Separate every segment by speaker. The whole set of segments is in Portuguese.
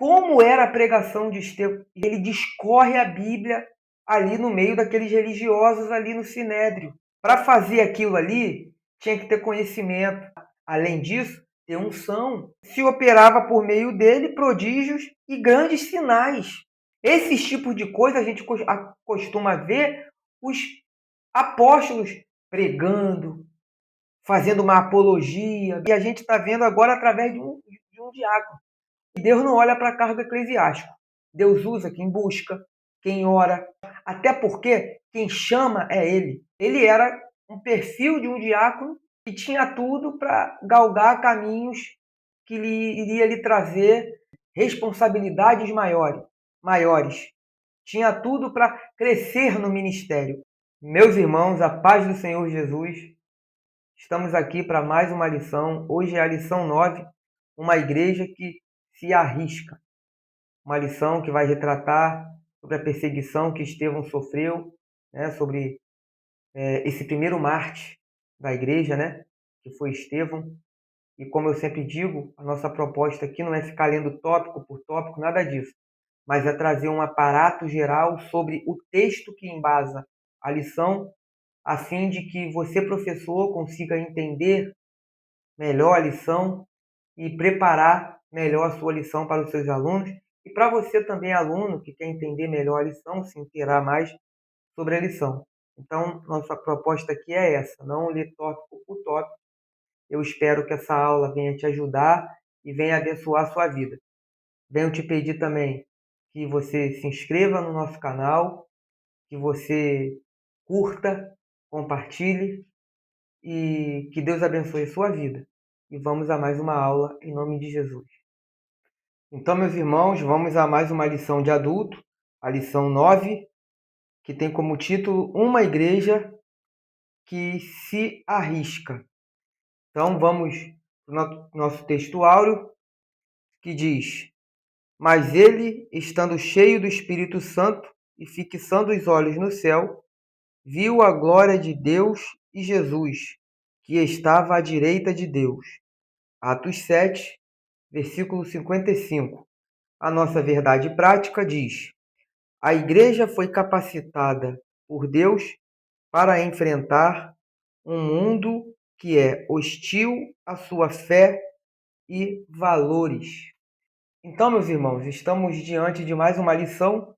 Speaker 1: como era a pregação de Estevão. Ele discorre a Bíblia ali no meio daqueles religiosos ali no Sinédrio. Para fazer aquilo ali, tinha que ter conhecimento. Além disso, ter unção. Se operava por meio dele prodígios e grandes sinais. Esses tipos de coisa a gente costuma ver os apóstolos pregando, fazendo uma apologia, e a gente está vendo agora através de um diácono. E Deus não olha para cargo eclesiástico. Deus usa quem busca, quem ora, até porque quem chama é Ele. Ele era um perfil de um diácono que tinha tudo para galgar caminhos que iria lhe trazer responsabilidades maiores. Tinha tudo para crescer no ministério. Meus irmãos, a paz do Senhor Jesus. Estamos aqui para mais uma lição. Hoje é a lição 9, uma igreja que se arrisca. Uma lição que vai retratar sobre a perseguição que Estevão sofreu, né, sobre esse primeiro mártir da igreja, né, que foi Estevão. E como eu sempre digo, a nossa proposta aqui não é ficar lendo tópico por tópico, nada disso, mas é trazer um aparato geral sobre o texto que embasa a lição, a fim de que você, professor, consiga entender melhor a lição e preparar melhor a sua lição para os seus alunos. E para você também, aluno, que quer entender melhor a lição, se inteirar mais sobre a lição. Então, nossa proposta aqui é essa, não ler tópico por tópico. Eu espero que essa aula venha te ajudar e venha abençoar a sua vida. Venho te pedir também que você se inscreva no nosso canal, que você curta, compartilhe e que Deus abençoe a sua vida. E vamos a mais uma aula em nome de Jesus. Então, meus irmãos, vamos a mais uma lição de adulto, a lição 9, que tem como título Uma Igreja que se arrisca. Então, vamos para o nosso texto áureo, que diz: Mas ele, estando cheio do Espírito Santo e fixando os olhos no céu, viu a glória de Deus e Jesus, que estava à direita de Deus. Atos 7, versículo 55. A nossa verdade prática diz: a igreja foi capacitada por Deus para enfrentar um mundo que é hostil à sua fé e valores. Então, meus irmãos, estamos diante de mais uma lição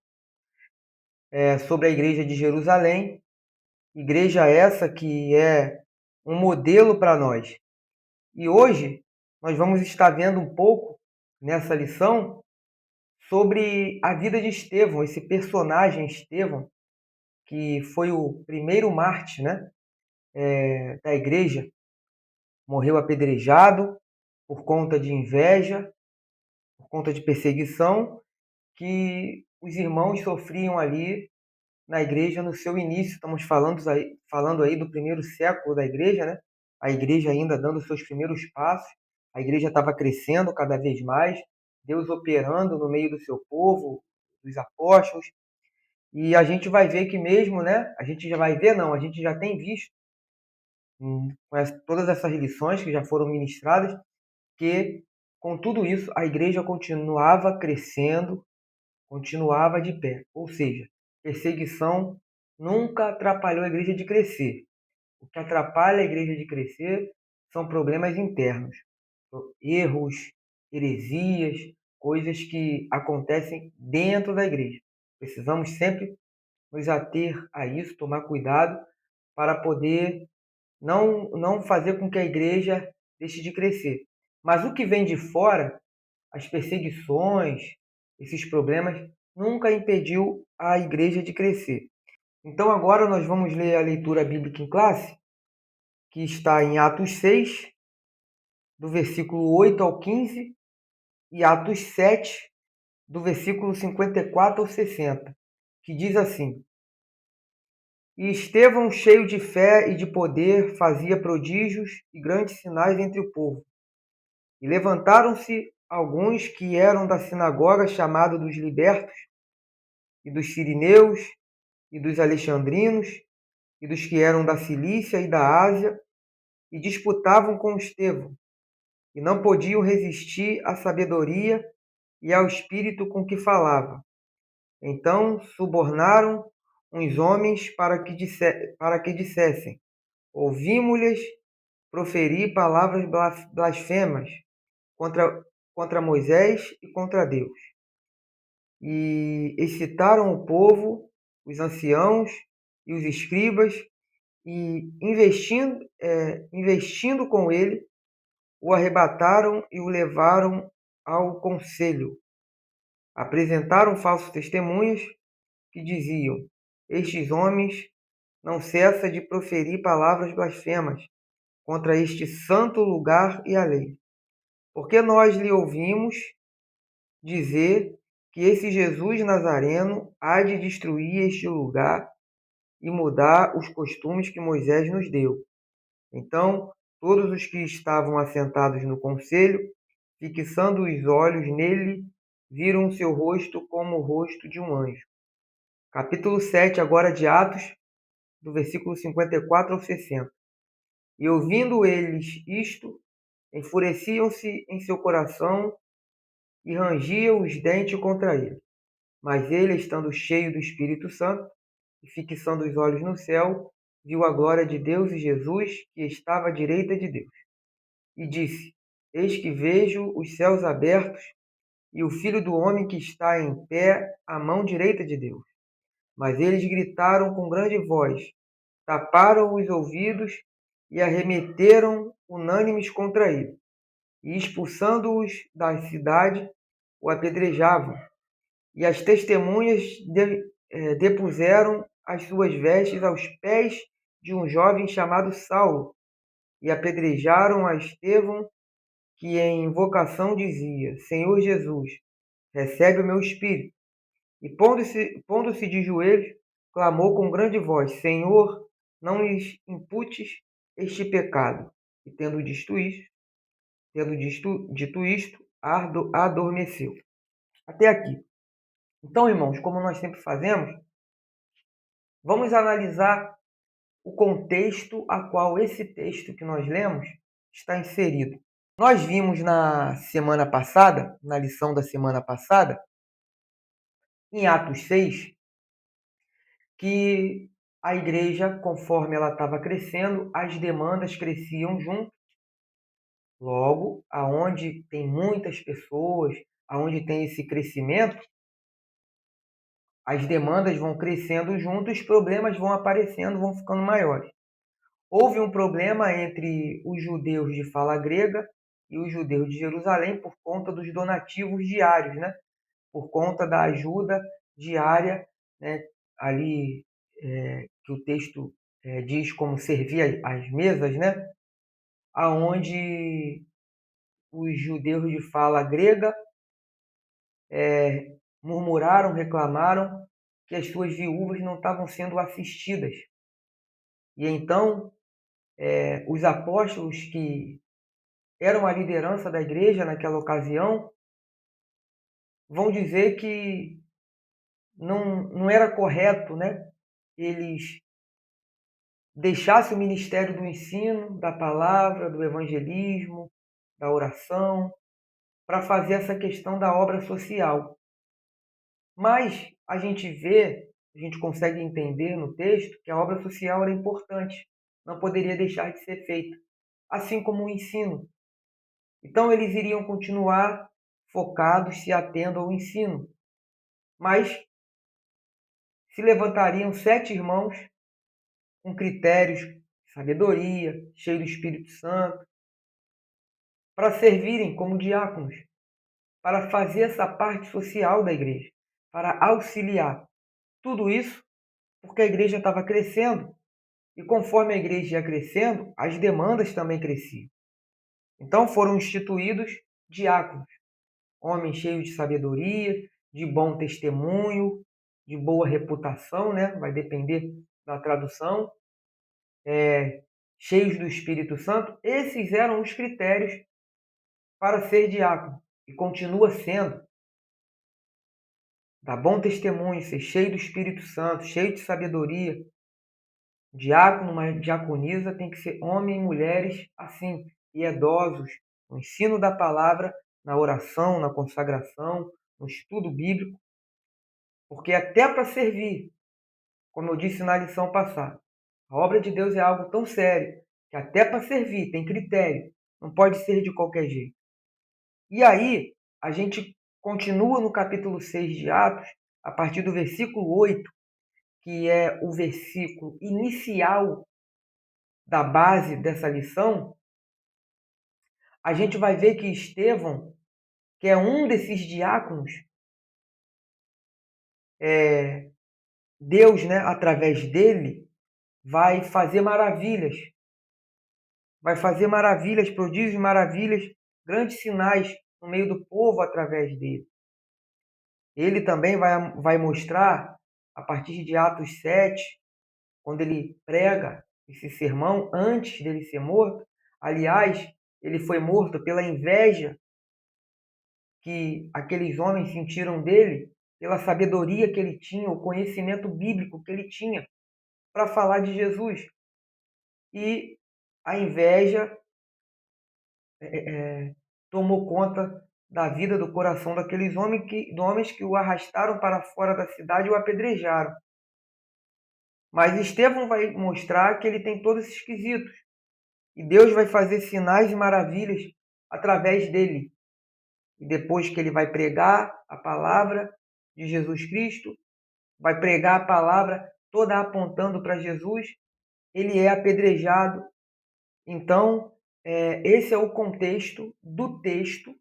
Speaker 1: sobre a igreja de Jerusalém. Igreja essa que é um modelo para nós. E hoje nós vamos estar vendo um pouco nessa lição sobre a vida de Estevão, esse personagem Estevão, que foi o primeiro mártir, né, da igreja. Morreu apedrejado por conta de inveja, por conta de perseguição que os irmãos sofriam ali na igreja no seu início. Estamos falando aí do primeiro século da igreja, né? A igreja ainda dando seus primeiros passos, a igreja estava crescendo cada vez mais, Deus operando no meio do seu povo, dos apóstolos, e a gente vai ver que mesmo, né? A gente já vai ver, não, a gente já tem visto, com todas essas lições que já foram ministradas, que com tudo isso a igreja continuava crescendo, continuava de pé. Ou seja, perseguição nunca atrapalhou a igreja de crescer. O que atrapalha a igreja de crescer são problemas internos, erros, heresias, coisas que acontecem dentro da igreja. Precisamos sempre nos ater a isso, tomar cuidado para poder não fazer com que a igreja deixe de crescer. Mas o que vem de fora, as perseguições, esses problemas, nunca impediu a igreja de crescer. Então agora nós vamos ler a leitura bíblica em classe, que está em Atos 6, do versículo 8 ao 15, e Atos 7, do versículo 54 ao 60, que diz assim: E Estevão, cheio de fé e de poder, fazia prodígios e grandes sinais entre o povo. E levantaram-se alguns que eram da sinagoga chamada dos libertos, e dos sirineus, e dos alexandrinos, e dos que eram da Cilícia e da Ásia, e disputavam com Estevão, e não podiam resistir à sabedoria e ao espírito com que falava. Então subornaram uns homens para que dissessem: ouvimos-lhes proferir palavras blasfemas contra Moisés e contra Deus. E excitaram o povo, os anciãos e os escribas, e investindo com ele, o arrebataram e o levaram ao conselho. Apresentaram falsos testemunhas que diziam: estes homens não cessam de proferir palavras blasfemas contra este santo lugar e a lei. Porque nós lhe ouvimos dizer que esse Jesus Nazareno há de destruir este lugar e mudar os costumes que Moisés nos deu. Então, todos os que estavam assentados no conselho, fixando os olhos nele, viram seu rosto como o rosto de um anjo. Capítulo 7, agora de Atos, do versículo 54 ao 60. E ouvindo eles isto, enfureciam-se em seu coração e rangiam os dentes contra ele. Mas ele, estando cheio do Espírito Santo e fixando os olhos no céu, viu a glória de Deus e Jesus, que estava à direita de Deus. E disse: eis que vejo os céus abertos e o Filho do homem que está em pé à mão direita de Deus. Mas eles gritaram com grande voz, taparam os ouvidos e arremeteram unânimes contra ele. E expulsando-os da cidade, o apedrejavam. E as testemunhas depuseram as suas vestes aos pés de um jovem chamado Saulo, e apedrejaram a Estevão, que em invocação dizia: Senhor Jesus, recebe o meu espírito. E pondo-se de joelhos, clamou com grande voz: Senhor, não lhes imputes este pecado. E dito isto, adormeceu. Até aqui. Então, irmãos, como nós sempre fazemos, vamos analisar o contexto a qual esse texto que nós lemos está inserido. Nós vimos na semana passada, na lição da semana passada, em Atos 6, que a igreja, conforme ela estava crescendo, as demandas cresciam junto. Logo, aonde tem muitas pessoas, aonde tem esse crescimento, as demandas vão crescendo junto, os problemas vão aparecendo, vão ficando maiores. Houve um problema entre os judeus de fala grega e os judeus de Jerusalém por conta dos donativos diários, né? Por conta da ajuda diária, né? Ali que o texto diz como servir as mesas, né? Aonde os judeus de fala grega murmuraram, reclamaram que as suas viúvas não estavam sendo assistidas. E então os apóstolos que eram a liderança da igreja naquela ocasião vão dizer que não era correto, né, eles deixassem o ministério do ensino, da palavra, do evangelismo, da oração, para fazer essa questão da obra social. Mas a gente consegue entender no texto que a obra social era importante, não poderia deixar de ser feita, assim como o ensino. Então eles iriam continuar focados, se atendo ao ensino. Mas se levantariam 7 irmãos com critérios de sabedoria, cheios do Espírito Santo, para servirem como diáconos, para fazer essa parte social da igreja, para auxiliar. Tudo isso porque a igreja estava crescendo, e conforme a igreja ia crescendo, as demandas também cresciam. Então foram instituídos diáconos, homens cheios de sabedoria, de bom testemunho, de boa reputação, né? Vai depender da tradução, cheios do Espírito Santo. Esses eram os critérios para ser diácono, e continua sendo. Dar bom testemunho, ser cheio do Espírito Santo, cheio de sabedoria. Diácono, uma diaconisa tem que ser homem e mulheres assim, piedosos, no ensino da palavra, na oração, na consagração, no estudo bíblico, porque até para servir, como eu disse na lição passada, a obra de Deus é algo tão sério que até para servir tem critério, não pode ser de qualquer jeito. E aí, a gente continua no capítulo 6 de Atos, a partir do versículo 8, que é o versículo inicial da base dessa lição. A gente vai ver que Estevão, que é um desses diáconos, Deus, né, através dele, vai fazer maravilhas. Vai fazer maravilhas, prodígios, maravilhas, grandes sinais no meio do povo através dele. Ele também vai mostrar, a partir de Atos 7, quando ele prega esse sermão, antes dele ser morto. Aliás, ele foi morto pela inveja que aqueles homens sentiram dele, pela sabedoria que ele tinha, o conhecimento bíblico que ele tinha para falar de Jesus. E a inveja tomou conta da vida, do coração daqueles homens que o arrastaram para fora da cidade e o apedrejaram. Mas Estevão vai mostrar que ele tem todos esses quesitos. E Deus vai fazer sinais e maravilhas através dele. E depois que ele vai pregar a palavra de Jesus Cristo, vai pregar a palavra toda apontando para Jesus, ele é apedrejado. Então, esse é o contexto do texto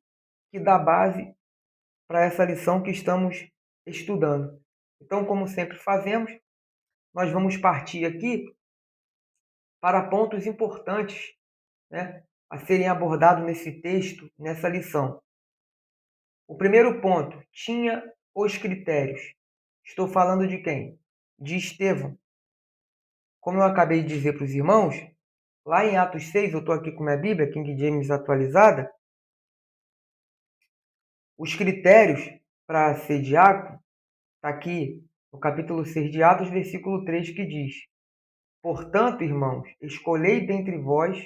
Speaker 1: que dá base para essa lição que estamos estudando. Então, como sempre fazemos, nós vamos partir aqui para pontos importantes, né, a serem abordados nesse texto, nessa lição. O primeiro ponto, tinha os critérios. Estou falando de quem? De Estevão. Como eu acabei de dizer para os irmãos, lá em Atos 6, eu estou aqui com minha Bíblia, King James atualizada, os critérios para ser diácono, está aqui no capítulo 6 de Atos, versículo 3, que diz: portanto, irmãos, escolhei dentre vós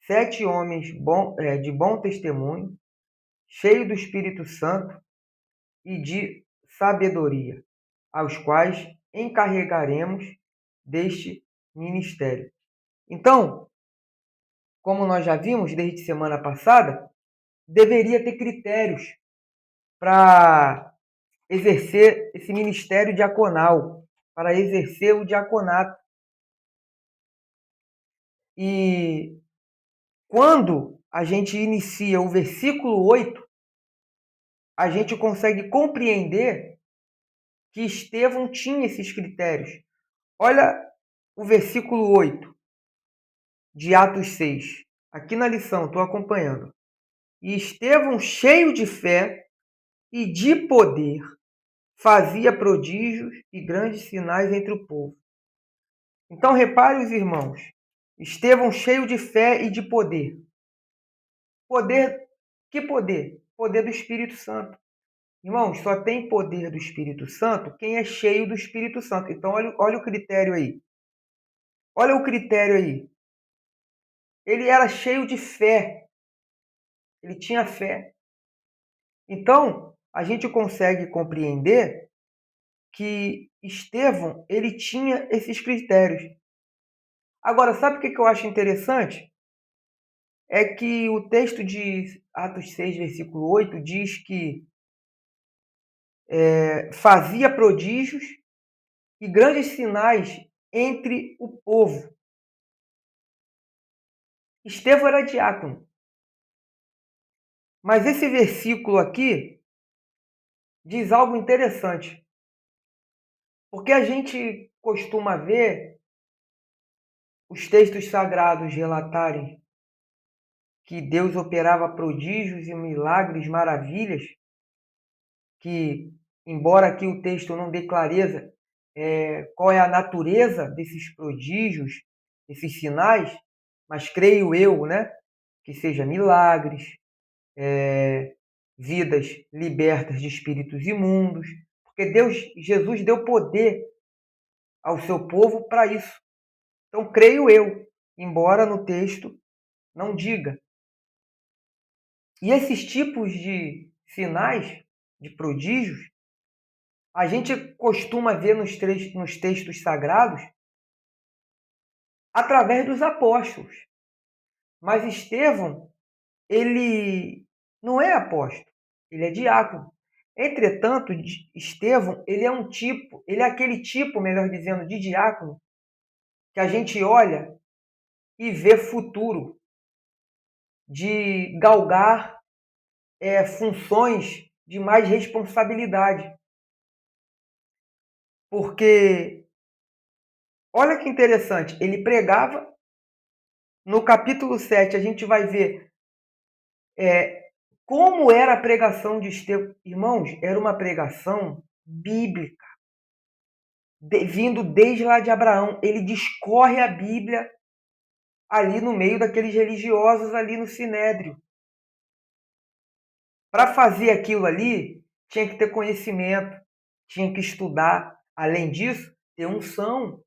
Speaker 1: 7 homens de bom testemunho, cheios do Espírito Santo e de sabedoria, aos quais encarregaremos deste ministério. Então, como nós já vimos desde semana passada, deveria ter critérios para exercer esse ministério diaconal, para exercer o diaconato. E quando a gente inicia o versículo 8, a gente consegue compreender que Estevão tinha esses critérios. Olha o versículo 8 de Atos 6. Aqui na lição, estou acompanhando. E Estevão, cheio de fé e de poder, fazia prodígios e grandes sinais entre o povo. Então, repare os irmãos. Estevão, cheio de fé e de poder. Poder, que poder? Poder do Espírito Santo. Irmãos, só tem poder do Espírito Santo quem é cheio do Espírito Santo. Então, olha o critério aí. Olha o critério aí. Ele era cheio de fé. Ele tinha fé. Então, a gente consegue compreender que Estevão, ele tinha esses critérios. Agora, sabe o que eu acho interessante? É que o texto de Atos 6, versículo 8, diz que fazia prodígios e grandes sinais entre o povo. Estevão era diácono. Mas esse versículo aqui diz algo interessante. Porque a gente costuma ver os textos sagrados relatarem que Deus operava prodígios e milagres, maravilhas, que, embora aqui o texto não dê clareza qual é a natureza desses prodígios, desses sinais, mas creio eu, né, que seja milagres, vidas libertas de espíritos imundos, porque Jesus deu poder ao seu povo para isso. Então, creio eu, embora no texto não diga. E esses tipos de sinais, de prodígios, a gente costuma ver nos textos sagrados através dos apóstolos. Mas Estevão, ele não é apóstolo, ele é diácono. Entretanto, Estevão, ele é aquele tipo, melhor dizendo, de diácono que a gente olha e vê futuro, de galgar funções de mais responsabilidade. Porque, olha que interessante, ele pregava, no capítulo 7 a gente vai ver como era a pregação de Estevão. Irmãos, era uma pregação bíblica, vindo desde lá de Abraão. Ele discorre a Bíblia ali no meio daqueles religiosos ali no Sinédrio. Para fazer aquilo ali, tinha que ter conhecimento, tinha que estudar. Além disso, ter unção,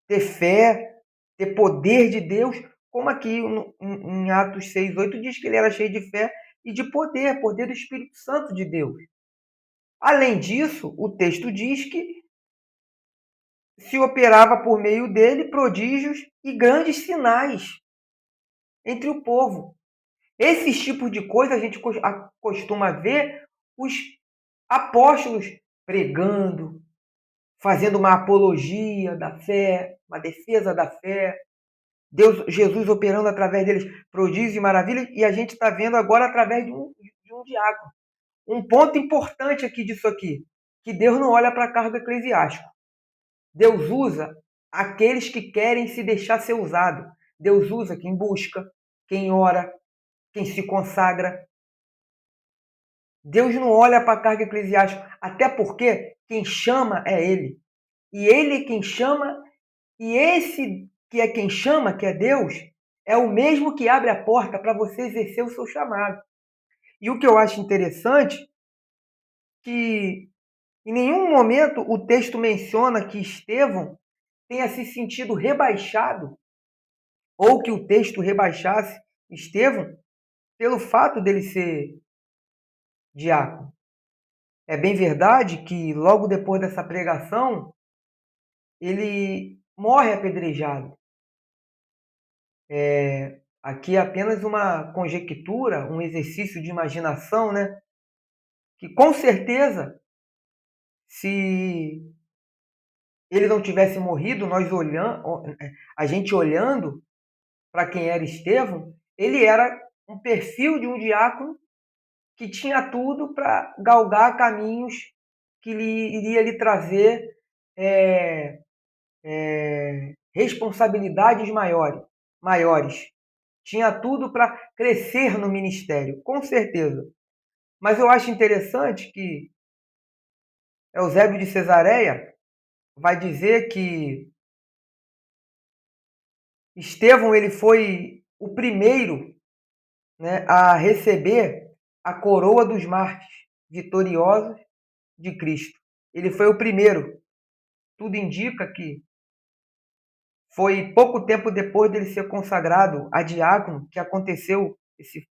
Speaker 1: ter fé, ter poder de Deus, como aqui em Atos 6:8 diz que ele era cheio de fé e de poder, poder do Espírito Santo de Deus. Além disso, o texto diz que se operava por meio dele prodígios e grandes sinais entre o povo. Esses tipos de coisa a gente costuma ver os apóstolos pregando, fazendo uma apologia da fé, uma defesa da fé, Jesus operando através deles prodígios e maravilhas, e a gente está vendo agora através de um diácono. Um ponto importante aqui disso aqui, que Deus não olha para cargo eclesiástico. Deus usa aqueles que querem se deixar ser usado. Deus usa quem busca, quem ora, quem se consagra. Deus não olha para cargo eclesiástico, até porque quem chama é Ele. E Ele é quem chama, e esse que é quem chama, que é Deus, é o mesmo que abre a porta para você exercer o seu chamado. E o que eu acho interessante, que em nenhum momento o texto menciona que Estevão tenha se sentido rebaixado, ou que o texto rebaixasse Estevão pelo fato dele ser diácono. É bem verdade que logo depois dessa pregação, ele morre apedrejado. Aqui é apenas uma conjectura, um exercício de imaginação, né? Que com certeza, se ele não tivesse morrido, a gente olhando para quem era Estevão, ele era um perfil de um diácono que tinha tudo para galgar caminhos que iria lhe trazer responsabilidades maiores. Tinha tudo para crescer no ministério, com certeza. Mas eu acho interessante que Eusébio de Cesareia vai dizer que Estevão ele foi o primeiro, né, a receber a coroa dos mártires vitoriosos de Cristo. Ele foi o primeiro. Tudo indica que foi pouco tempo depois dele ser consagrado a diácono que aconteceu esse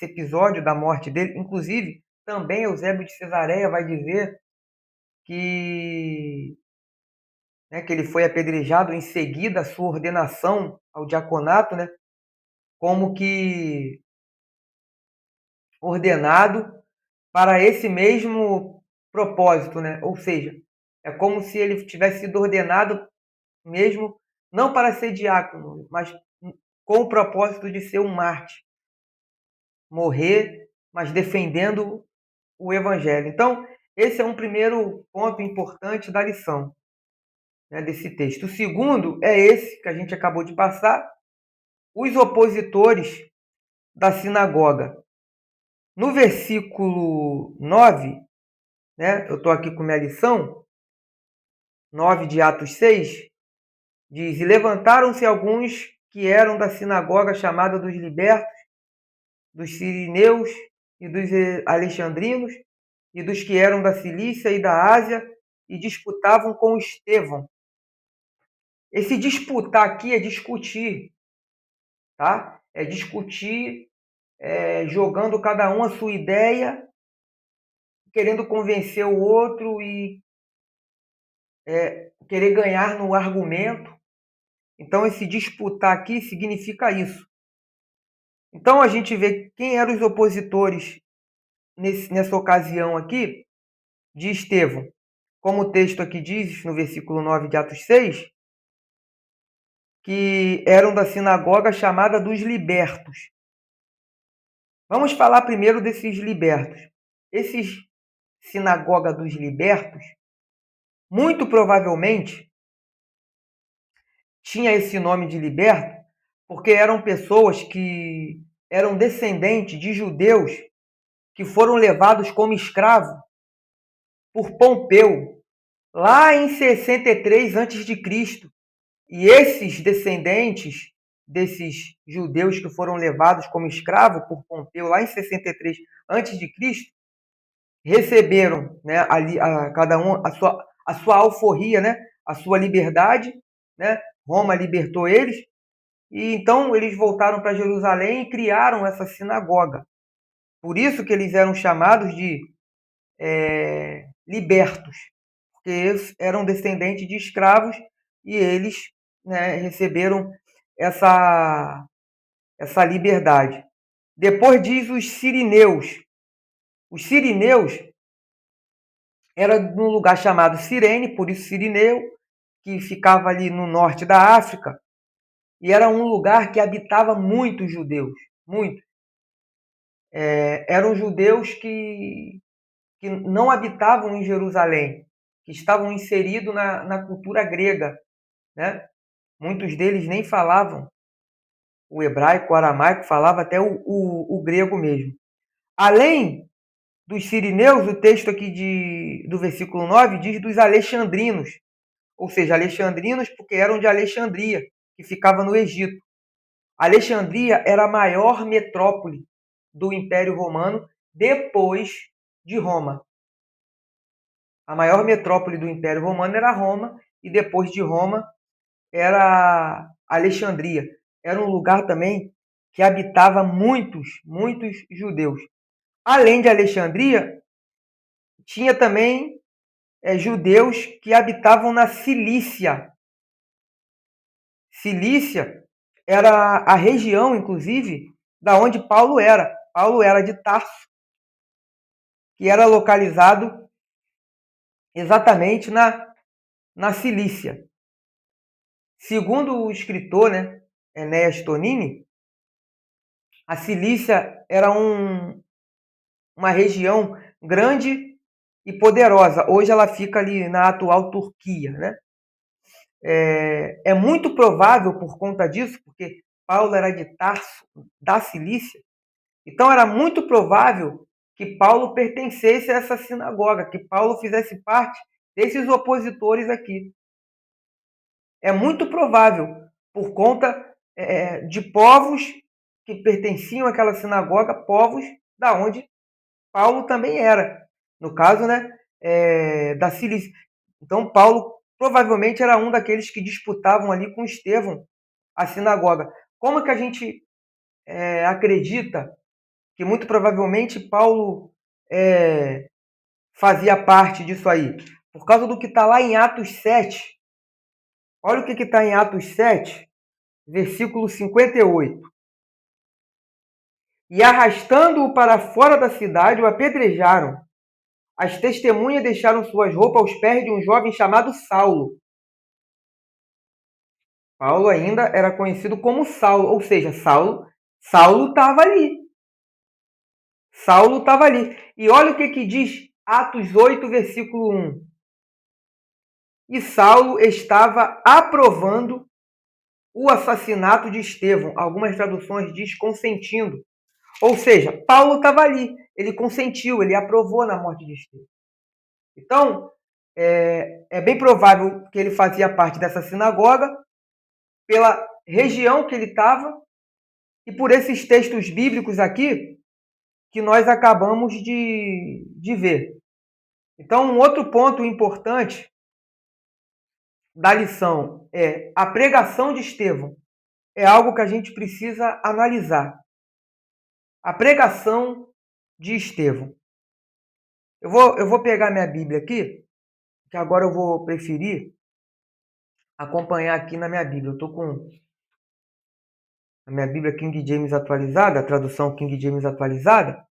Speaker 1: episódio da morte dele. Inclusive, também Eusébio de Cesareia vai dizer que, né, que ele foi apedrejado em seguida a sua ordenação ao diaconato, né, como que ordenado para esse mesmo propósito, né? Ou seja, é como se ele tivesse sido ordenado mesmo não para ser diácono, mas com o propósito de ser um mártir, morrer, mas defendendo o evangelho. Então, esse é um primeiro ponto importante da lição, né, desse texto. O segundo é esse que a gente acabou de passar, os opositores da sinagoga. No versículo 9, né, eu estou aqui com minha lição, 9 de Atos 6, diz: E levantaram-se alguns que eram da sinagoga chamada dos libertos, dos sirineus e dos alexandrinos, e dos que eram da Cilícia e da Ásia, e disputavam com Estevão. Esse disputar aqui é discutir, tá? É discutir jogando cada um a sua ideia, querendo convencer o outro e querer ganhar no argumento. Então, esse disputar aqui significa isso. Então, a gente vê quem eram os opositores nessa ocasião aqui de Estevão. Como o texto aqui diz, no versículo 9 de Atos 6, que eram da sinagoga chamada dos libertos. Vamos falar primeiro desses libertos. Esses sinagoga dos libertos, muito provavelmente, tinha esse nome de liberto porque eram pessoas que eram descendentes de judeus que foram levados como escravos por Pompeu, lá em 63 a.C. E esses descendentes desses judeus que foram levados como escravos por Pompeu, lá em 63 a.C., receberam, né, ali, cada um a sua alforria, né, a sua liberdade, né? Roma libertou eles, e então eles voltaram para Jerusalém e criaram essa sinagoga. Por isso que eles eram chamados de libertos, porque eles eram descendentes de escravos e eles, né, receberam essa liberdade. Depois diz os sirineus. Os sirineus era num lugar chamado Cirene, por isso Cirineu, que ficava ali no norte da África, e era um lugar que habitava muitos judeus, muitos. Eram judeus que não habitavam em Jerusalém, que estavam inseridos na cultura grega, né? Muitos deles nem falavam o hebraico, o aramaico, falava até o grego mesmo. Além dos sirineus, o texto aqui do versículo 9 diz dos alexandrinos, ou seja, alexandrinos porque eram de Alexandria, que ficava no Egito. Alexandria era a maior metrópole do Império Romano depois de Roma. A maior metrópole do Império Romano era Roma e depois de Roma era Alexandria. Era um lugar também que habitava muitos judeus. Além de Alexandria, tinha também judeus que habitavam na Cilícia. Cilícia era a região, inclusive, da onde Paulo era. Paulo era de Tarso, que era localizado exatamente na Cilícia. Segundo o escritor, né, Enéas Tonini, a Cilícia era uma região grande e poderosa. Hoje ela fica ali na atual Turquia, né? É muito provável, por conta disso, porque Paulo era de Tarso, da Cilícia, então era muito provável que Paulo pertencesse a essa sinagoga, que Paulo fizesse parte desses opositores aqui. É muito provável, por conta de povos que pertenciam àquela sinagoga, povos da onde Paulo também era. No caso, né, da Cilícia. Então, Paulo provavelmente era um daqueles que disputavam ali com Estevão a sinagoga. Como que a gente acredita que muito provavelmente Paulo fazia parte disso aí? Por causa do que está lá em Atos 7. Olha o que está em Atos 7, versículo 58. E arrastando-o para fora da cidade, o apedrejaram. As testemunhas deixaram suas roupas aos pés de um jovem chamado Saulo. Paulo ainda era conhecido como Saulo, ou seja, Saulo estava ali. Saulo estava ali. E olha o que diz Atos 8, versículo 1. E Saulo estava aprovando o assassinato de Estevão. Algumas traduções diz consentindo. Ou seja, Paulo estava ali. Ele consentiu, ele aprovou na morte de Estevão. Então, é bem provável que ele fazia parte dessa sinagoga, pela região que ele estava e por esses textos bíblicos aqui que nós acabamos de ver. Então, um outro ponto importante da lição é a pregação de Estevão. É algo que a gente precisa analisar. A pregação de Estevão. Eu vou pegar minha Bíblia aqui, que agora eu vou preferir acompanhar aqui na minha Bíblia. Eu estou com a minha Bíblia King James atualizada, a tradução King James atualizada,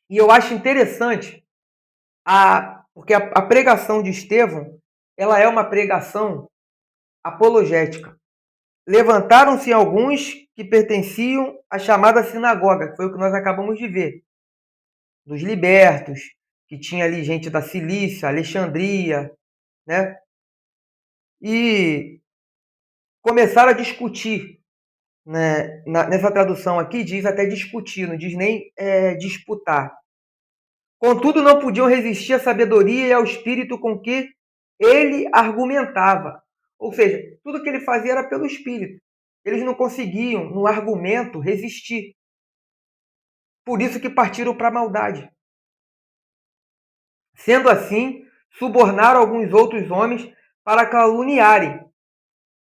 Speaker 1: e eu acho interessante porque a pregação de Estevão, ela é uma pregação apologética. Levantaram-se alguns que pertenciam à chamada sinagoga, que foi o que nós acabamos de ver, dos libertos, que tinha ali gente da Cilícia, Alexandria, né? E começaram a discutir, né? Nessa tradução aqui diz até discutir, não diz nem disputar. Contudo, não podiam resistir à sabedoria e ao espírito com que ele argumentava. Ou seja, tudo que ele fazia era pelo espírito. Eles não conseguiam, no argumento, resistir. Por isso que partiram para a maldade. Sendo assim, subornaram alguns outros homens para caluniarem.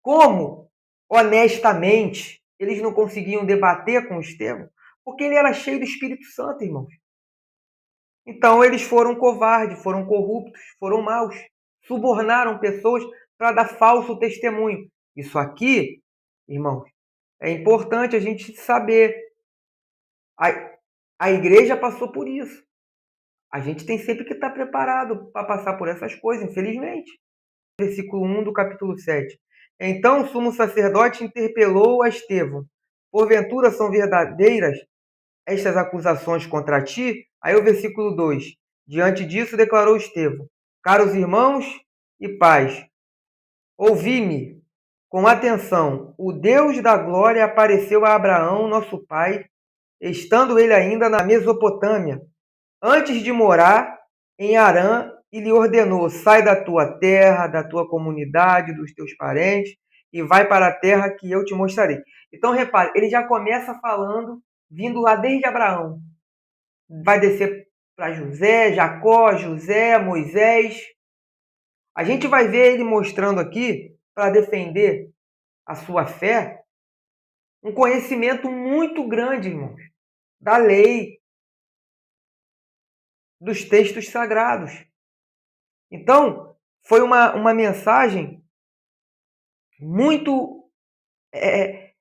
Speaker 1: Como, honestamente, eles não conseguiam debater com Estevão? Porque ele era cheio do Espírito Santo, irmãos. Então, eles foram covardes, foram corruptos, foram maus. Subornaram pessoas para dar falso testemunho. Isso aqui, irmãos, é importante a gente saber. A igreja passou por isso. A gente tem sempre que estar preparado para passar por essas coisas, infelizmente. Versículo 1 do capítulo 7. Então o sumo sacerdote interpelou a Estevão. Porventura são verdadeiras estas acusações contra ti? Aí o versículo 2. Diante disso declarou Estevão: caros irmãos e pais, ouvi-me com atenção. O Deus da glória apareceu a Abraão, nosso pai, estando ele ainda na Mesopotâmia, antes de morar em Harã, e lhe ordenou: sai da tua terra, da tua comunidade, dos teus parentes, e vai para a terra que eu te mostrarei. Então, repare, ele já começa falando, vindo lá desde Abraão. Vai descer para José, Jacó, José, Moisés. A gente vai ver ele mostrando aqui, para defender a sua fé, um conhecimento muito grande, irmãos, da lei, dos textos sagrados. Então, foi uma mensagem muito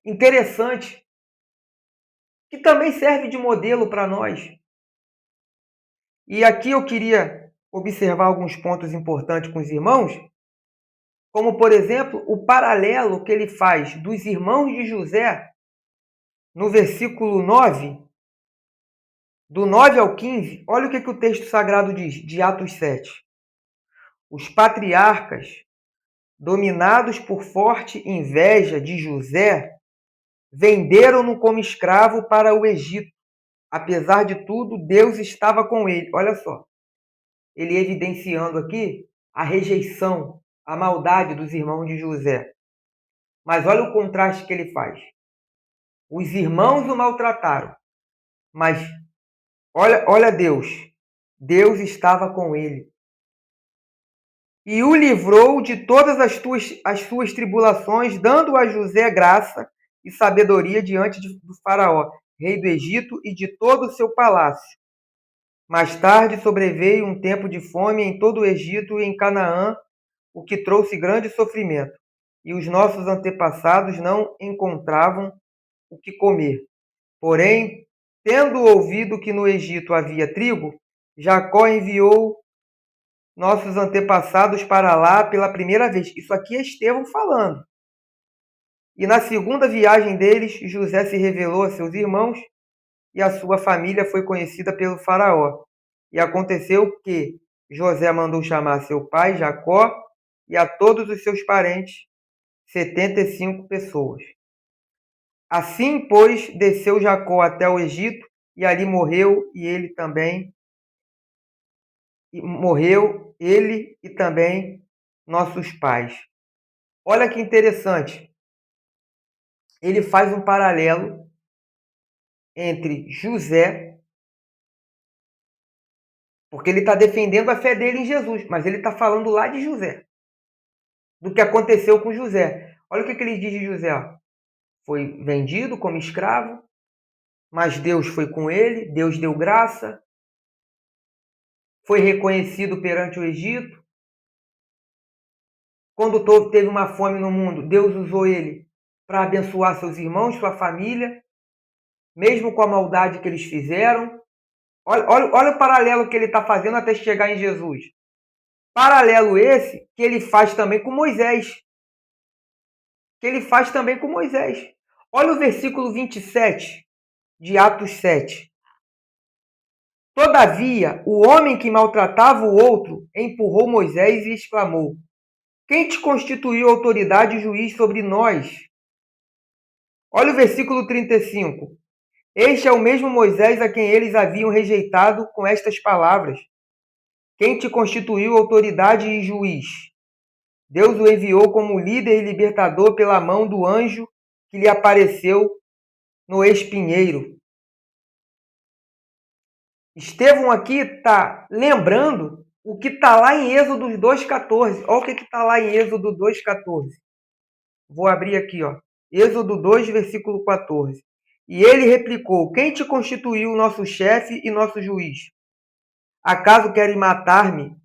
Speaker 1: interessante, que também serve de modelo para nós. E aqui eu queria observar alguns pontos importantes com os irmãos, como, por exemplo, o paralelo que ele faz dos irmãos de José, no versículo 9, do 9 ao 15. Olha o que o texto sagrado diz, de Atos 7. Os patriarcas, dominados por forte inveja de José, venderam-no como escravo para o Egito. Apesar de tudo, Deus estava com ele. Olha só, ele evidenciando aqui a rejeição, a maldade dos irmãos de José. Mas olha o contraste que ele faz. Os irmãos o maltrataram, mas olha Deus. Deus estava com ele. E o livrou de todas as suas tribulações, dando a José graça e sabedoria diante do faraó, rei do Egito, e de todo o seu palácio. Mais tarde sobreveio um tempo de fome em todo o Egito e em Canaã, o que trouxe grande sofrimento. E os nossos antepassados não encontravam o que comer. Porém, tendo ouvido que no Egito havia trigo, Jacó enviou nossos antepassados para lá pela primeira vez. Isso aqui é Estevão falando. E na segunda viagem deles, José se revelou a seus irmãos e a sua família foi conhecida pelo faraó. E aconteceu que José mandou chamar seu pai, Jacó, e a todos os seus parentes, 75 pessoas. Assim, pois, desceu Jacó até o Egito, e ali morreu, ele e também nossos pais. Olha que interessante. Ele faz um paralelo entre José, porque ele está defendendo a fé dele em Jesus, mas ele está falando lá de José, do que aconteceu com José. Olha o que ele diz de José. Foi vendido como escravo, mas Deus foi com ele, Deus deu graça, foi reconhecido perante o Egito. Quando teve uma fome no mundo, Deus usou ele para abençoar seus irmãos, sua família, mesmo com a maldade que eles fizeram. Olha o paralelo que ele está fazendo até chegar em Jesus. Paralelo esse que ele faz também com Moisés. Olha o versículo 27 de Atos 7. Todavia, o homem que maltratava o outro empurrou Moisés e exclamou: quem te constituiu autoridade e juiz sobre nós? Olha o versículo 35. Este é o mesmo Moisés a quem eles haviam rejeitado com estas palavras: quem te constituiu autoridade e juiz? Deus o enviou como líder e libertador pela mão do anjo que lhe apareceu no espinheiro. Estevão aqui está lembrando o que está lá em Êxodo 2,14. Olha o que está lá em Êxodo 2,14. Vou abrir aqui, ó. Êxodo 2, versículo 14. E ele replicou: quem te constituiu nosso chefe e nosso juiz? Acaso queres matar-me,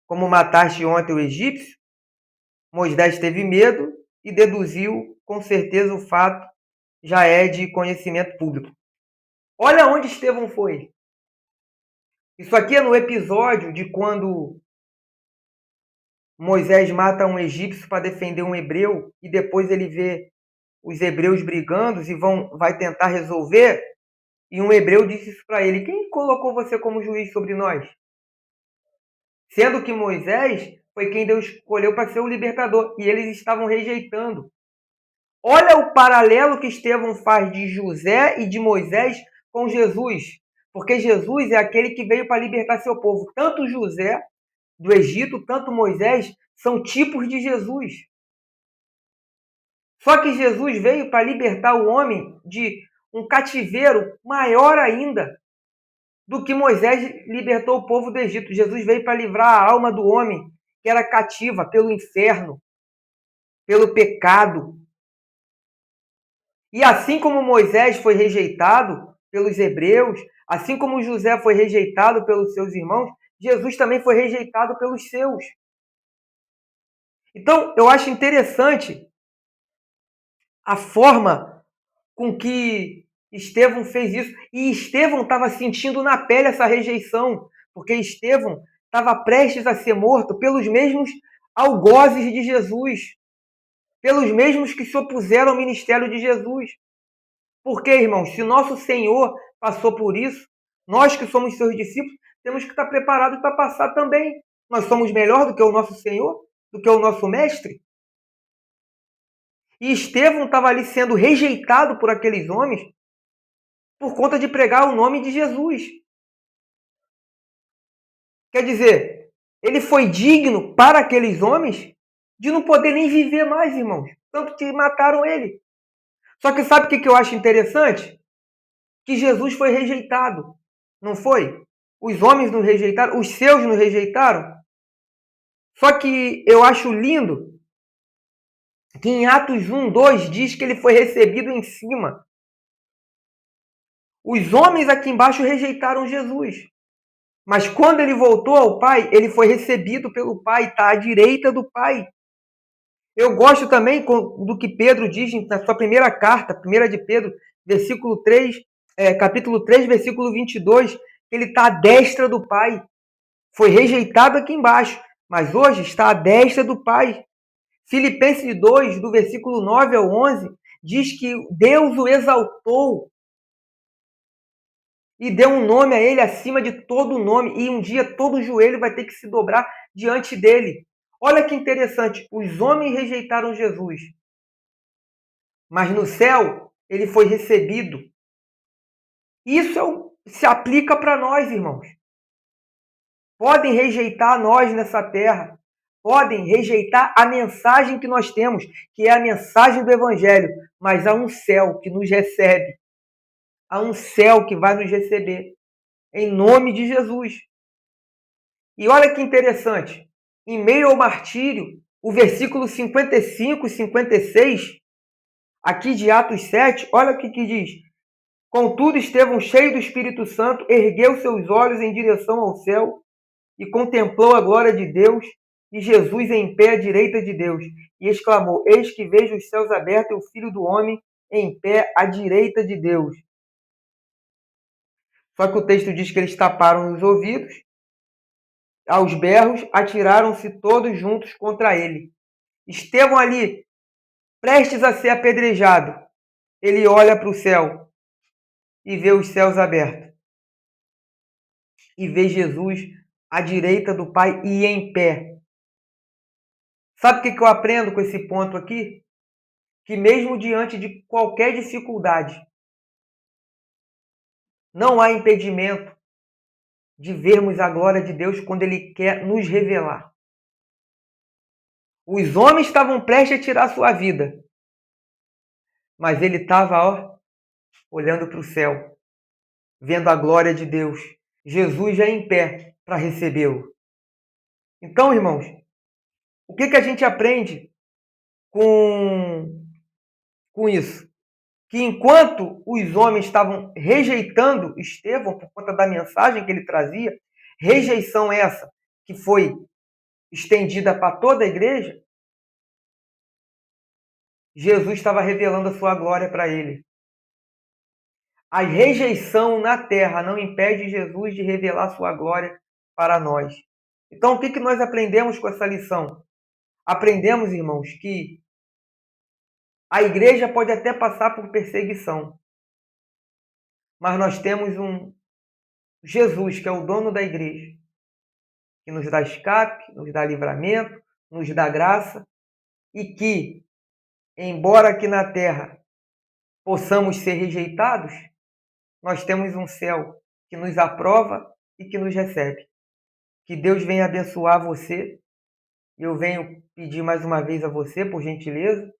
Speaker 1: como mataste ontem o egípcio? Moisés teve medo e deduziu, com certeza o fato já é de conhecimento público. Olha onde Estevão foi. Isso aqui é no episódio de quando Moisés mata um egípcio para defender um hebreu e depois ele vê os hebreus brigando e vai tentar resolver. E um hebreu disse isso para ele: quem colocou você como juiz sobre nós? Sendo que Moisés foi quem Deus escolheu para ser o libertador. E eles estavam rejeitando. Olha o paralelo que Estevão faz de José e de Moisés com Jesus. Porque Jesus é aquele que veio para libertar seu povo. Tanto José do Egito, tanto Moisés, são tipos de Jesus. Só que Jesus veio para libertar o homem de um cativeiro maior ainda do que Moisés libertou o povo do Egito. Jesus veio para livrar a alma do homem que era cativa pelo inferno, pelo pecado. E assim como Moisés foi rejeitado pelos hebreus, assim como José foi rejeitado pelos seus irmãos, Jesus também foi rejeitado pelos seus. Então, eu acho interessante a forma com que Estevão fez isso. E Estevão estava sentindo na pele essa rejeição, porque Estevão estava prestes a ser morto pelos mesmos algozes de Jesus, pelos mesmos que se opuseram ao ministério de Jesus. Porque, irmãos, se nosso Senhor passou por isso, nós que somos seus discípulos, temos que estar preparados para passar também. Nós somos melhor do que o nosso Senhor, do que o nosso Mestre. E Estevão estava ali sendo rejeitado por aqueles homens por conta de pregar o nome de Jesus. Quer dizer, ele foi digno para aqueles homens de não poder nem viver mais, irmãos. Tanto que mataram ele. Só que sabe o que eu acho interessante? Que Jesus foi rejeitado. Não foi? Os homens nos rejeitaram, os seus nos rejeitaram. Só que eu acho lindo que em Atos 1, 2 diz que ele foi recebido em cima. Os homens aqui embaixo rejeitaram Jesus. Mas quando ele voltou ao Pai, ele foi recebido pelo Pai, está à direita do Pai. Eu gosto também do que Pedro diz na sua primeira carta, 1 de Pedro, versículo 3, capítulo 3, versículo 22, que ele está à destra do Pai. Foi rejeitado aqui embaixo, mas hoje está à destra do Pai. Filipenses 2, do versículo 9 ao 11, diz que Deus o exaltou e deu um nome a ele acima de todo nome, e um dia todo joelho vai ter que se dobrar diante dele. Olha que interessante, os homens rejeitaram Jesus, mas no céu ele foi recebido. Isso se aplica para nós, irmãos. Podem rejeitar nós nessa terra, podem rejeitar a mensagem que nós temos, que é a mensagem do Evangelho, mas há um céu que nos recebe, há um céu que vai nos receber, em nome de Jesus. E olha que interessante, em meio ao martírio, o versículo 55 e 56, aqui de Atos 7, olha o que diz. Contudo, Estevão, cheio do Espírito Santo, ergueu seus olhos em direção ao céu e contemplou a glória de Deus e Jesus em pé à direita de Deus, e exclamou: Eis que vejo os céus abertos e o Filho do Homem em pé à direita de Deus. Só que o texto diz que eles taparam os ouvidos, aos berros, atiraram-se todos juntos contra ele. Estevão ali, prestes a ser apedrejado, ele olha para o céu e vê os céus abertos. E vê Jesus à direita do Pai e em pé. Sabe o que eu aprendo com esse ponto aqui? Que mesmo diante de qualquer dificuldade, não há impedimento de vermos a glória de Deus quando Ele quer nos revelar. Os homens estavam prestes a tirar sua vida, mas ele estava olhando para o céu, vendo a glória de Deus. Jesus já em pé para recebê-lo. Então, irmãos, o que a gente aprende com isso? Que enquanto os homens estavam rejeitando Estevão por conta da mensagem que ele trazia, rejeição essa que foi estendida para toda a igreja, Jesus estava revelando a sua glória para ele. A rejeição na terra não impede Jesus de revelar a sua glória para nós. Então, o que nós aprendemos com essa lição? Aprendemos, irmãos, que a igreja pode até passar por perseguição, mas nós temos um Jesus, que é o dono da igreja, que nos dá escape, nos dá livramento, nos dá graça, e que, embora aqui na terra possamos ser rejeitados, nós temos um céu que nos aprova e que nos recebe. Que Deus venha abençoar você. Eu venho pedir mais uma vez a você, por gentileza,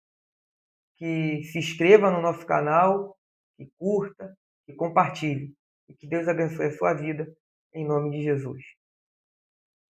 Speaker 1: que se inscreva no nosso canal, que curta, que compartilhe. E que Deus abençoe a sua vida, em nome de Jesus.